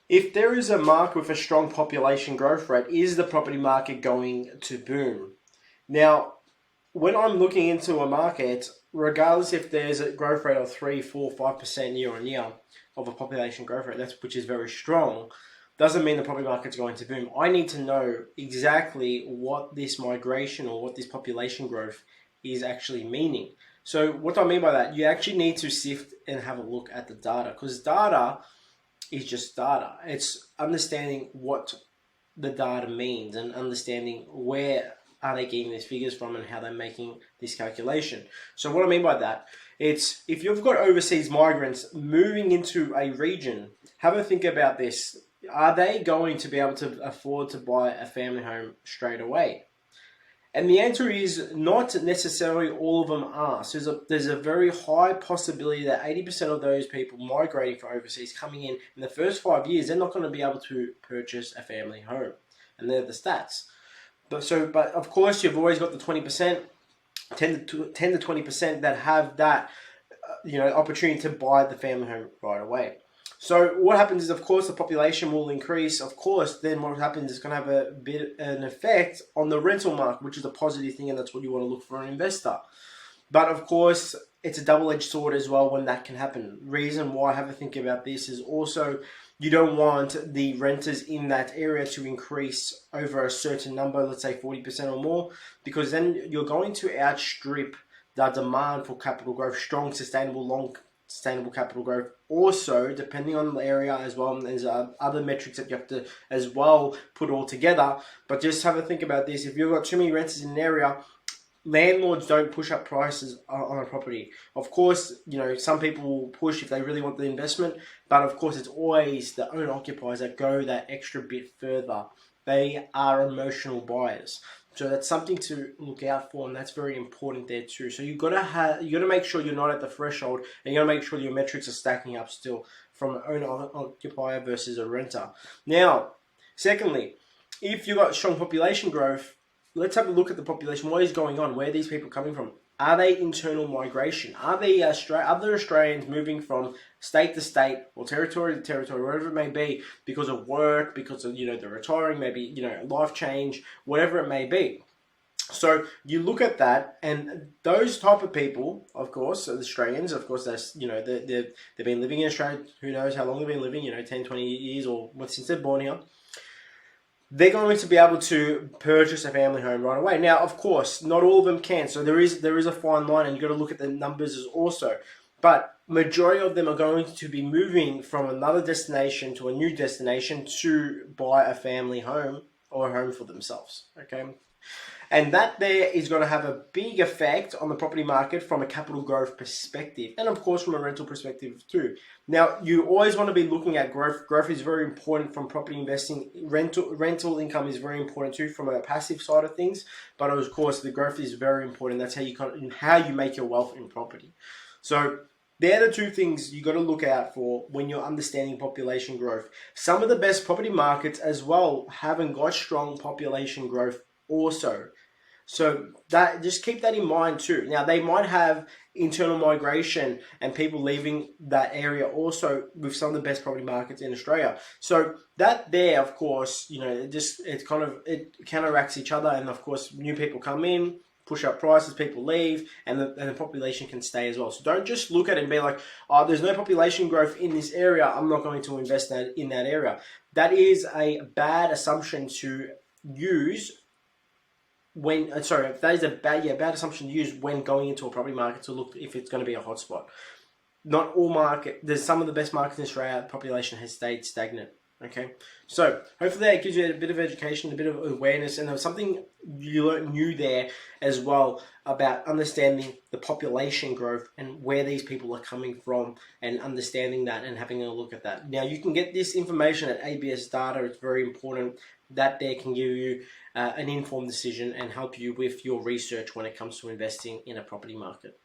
If there is a market with a strong population growth rate, is the property market going to boom? Now, when I'm looking into a market, regardless if there's a growth rate of 3, 4, 5% year on year of a population growth rate, which is very strong, doesn't mean the property market's going to boom. I need to know exactly what this migration or what this population growth is actually meaning. So what do I mean by that? You actually need to sift and have a look at the data, because data is just data. It's understanding what the data means and understanding where are they getting these figures from and how they're making this calculation. So what I mean by that, it's if you've got overseas migrants moving into a region, have a think about this. Are they going to be able to afford to buy a family home straight away? And the answer is not necessarily all of them are. So there's a very high possibility that 80% of those people migrating from overseas coming in the first 5 years, they're not going to be able to purchase a family home. And they're the stats. But of course, you've always got the 20%, 10 to 20% that have that opportunity to buy the family home right away. So what happens is, of course, the population will increase. Of course, then what happens is going to have an effect on the rental market, which is a positive thing, and that's what you want to look for an investor. But of course, it's a double-edged sword as well when that can happen. Reason why I have a think about this is also you don't want the renters in that area to increase over a certain number, let's say 40% or more, because then you're going to outstrip the demand for capital growth, strong, sustainable, long sustainable capital growth. Also, depending on the area as well, there's other metrics that you have to as well put all together. But just have a think about this. If you've got too many renters in an area, landlords don't push up prices on a property. Of course, some people will push if they really want the investment, but of course it's always the owner-occupiers that go that extra bit further. They are emotional buyers. So that's something to look out for, and that's very important there too. So you got to make sure you're not at the threshold, and you got to make sure your metrics are stacking up still from an owner-occupier versus a renter. Now, secondly, if you've got strong population growth, let's have a look at the population. What is going on? Where are these people coming from? Are they internal migration? Are they other Australians moving from state to state or territory to territory, wherever it may be, because of work, because of they're retiring, maybe life change, whatever it may be. So you look at that, and those type of people, of course, the Australians, of course, that's they've been living in Australia. Who knows how long they've been living? 10, 20 years or since they're born here. They're going to be able to purchase a family home right away. Now, of course, not all of them can. So there is a fine line, and you've got to look at the numbers also. But majority of them are going to be moving from another destination to a new destination to buy a family home or a home for themselves. Okay. And that there is going to have a big effect on the property market from a capital growth perspective, and of course from a rental perspective too. Now, you always want to be looking at growth. Growth is very important from property investing. Rental income is very important too from a passive side of things, but of course the growth is very important. That's how you make your wealth in property. So they're the two things you got to look out for when you're understanding population growth. Some of the best property markets as well haven't got strong population growth also. So that just keep that in mind too. Now, they might have internal migration and people leaving that area also with some of the best property markets in Australia. So that there, of course, it counteracts each other, and of course new people come in, push up prices, people leave, and the population can stay as well. So don't just look at it and be like, oh, there's no population growth in this area, I'm not going to invest in that area. That is a bad assumption to use that is a bad assumption to use when going into a property market to look if it's going to be a hotspot. Not all there's some of the best markets in Australia, population has stayed stagnant. Okay, so hopefully that gives you a bit of education, a bit of awareness, and something you learned new there as well about understanding the population growth and where these people are coming from, and understanding that and having a look at that. Now, you can get this information at ABS Data. It's very important. That there can give you an informed decision and help you with your research when it comes to investing in a property market.